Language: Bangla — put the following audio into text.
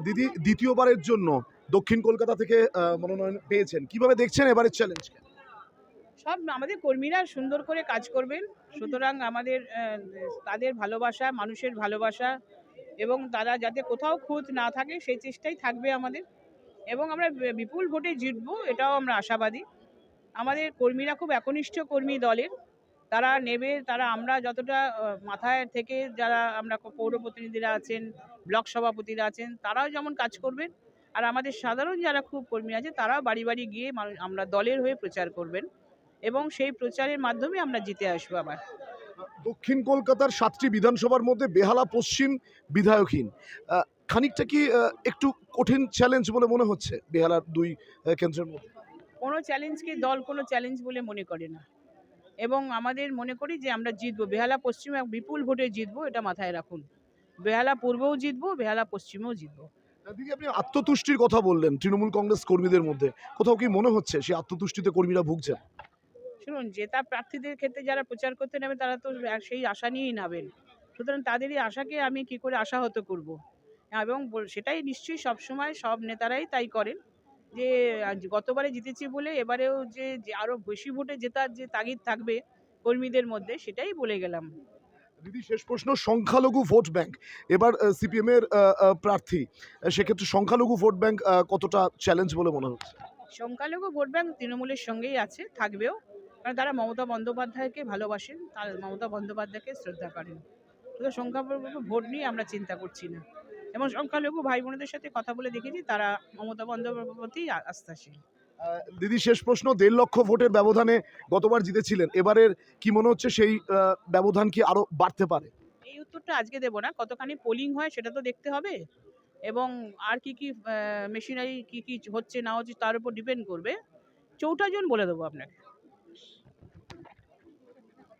দিদি দ্বিতীয়বারের জন্য দক্ষিণ কলকাতা থেকে মনোনয়ন পেয়েছেন, কিভাবে দেখছেন এবারের চ্যালেঞ্জকে? সব আমাদের কর্মীরা সুন্দর করে কাজ করবেন। সুতরাং আমাদের তাদের ভালোবাসা, মানুষের ভালোবাসা এবং তারা যাতে কোথাও খুঁত না থাকে সেই চেষ্টাই থাকবে আমাদের। এবং আমরা বিপুল ভোটে জিতবো এটাও আমরা আশাবাদী। আমাদের কর্মীরা খুব একনিষ্ঠ কর্মী দলের। তারা নেবে, তারা আমরা যতটা মাথায় থেকে যারা আমরা পৌর প্রতিনিধিরা আছেন, ব্লক সভাপতিরা আছেন, তারাও যেমন কাজ করবেন। আর আমাদের সাধারণ যারা খুব কর্মী আছে তারাও বাড়ি বাড়ি গিয়ে আমরা দলের হয়ে প্রচার করবেন এবং সেই প্রচারের মাধ্যমে আমরা জিতে আসবো আবার। দক্ষিণ কলকাতার 7টি বিধানসভার মধ্যে বেহালা পশ্চিম বিধায়কহীন, খানিকটা কি একটু কঠিন চ্যালেঞ্জ বলে মনে হচ্ছে বেহালার দুই কেন্দ্রের মধ্যে? কোনো চ্যালেঞ্জকে দল কোনো চ্যালেঞ্জ বলে মনে করে না এবং আমাদের মনে করি যে আমরা জিতবো। বেহালা পশ্চিমে বিপুল ভোটে জিতবো, এটা মাথায় রাখুন। বেহালা পূর্বেও জিতবো, বেহালা পশ্চিমেও জিতবো। দিদি আপনি আত্মতুষ্টির কথা বললেন তৃণমূল কংগ্রেস কর্মীদের মধ্যে, কোথাও কি মনে হচ্ছে সেই আত্মতুষ্টিতে কর্মীরা ভুগছেন? শুনুন, জেতা প্রার্থীদের ক্ষেত্রে যারা প্রচার করতে নেবে তারা তো সেই আশা নিয়েই নামেন। সুতরাং তাদেরই আশাকে আমি কি করে আশাহত করব। এবং সেটাই নিশ্চয়ই সবসময় সব নেতারাই তাই করেন যে গতবারে জিতেছি বলে এবারেও যে আরো বেশি ভোটে জেতার যে তাগিদ থাকবে কর্মীদের মধ্যে, সেটাই বলে গেলাম। দিদি শেষ প্রশ্ন, সংখ্যালঘু ভোট ব্যাংক এবার সিপিএম এর প্রার্থী, সেক্ষেত্রে সংখ্যালঘু ভোট ব্যাংক কতটা চ্যালেঞ্জ বলে মনে হচ্ছে? সংখ্যালঘু ভোট ব্যাংক তৃণমূলের সঙ্গেই আছে, থাকবেও। কারণ তারা মমতা বন্দ্যোপাধ্যায়কে ভালোবাসেন, তার মমতা বন্দ্যোপাধ্যায়কে শ্রদ্ধা করেন। শুধু সংখ্যালঘু ভোট নিয়ে আমরা চিন্তা করছি না এবং সংখ্যালঘু ভাই বোনদের সাথে কথা বলে দেখেছি, তারা মমতা বন্দ্যোপাধ্যায়ের প্রতি আস্থাশীল। দিদি শেষ প্রশ্ন, 1.5 লক্ষ ভোটের ব্যবধানে গতবার জিতেছিলেন, এবারের কি মনে হচ্ছে সেই ব্যবধান কি আরো বাড়তে পারে? এই উত্তরটা আজকে দেবো না, কতখানি পোলিং হয় সেটা তো দেখতে হবে এবং আর কি কি মেশিনারি কি কি হচ্ছে না হচ্ছে তার উপর ডিপেন্ড করবে। চৌঠা জন বলে দেবো আপনাকে।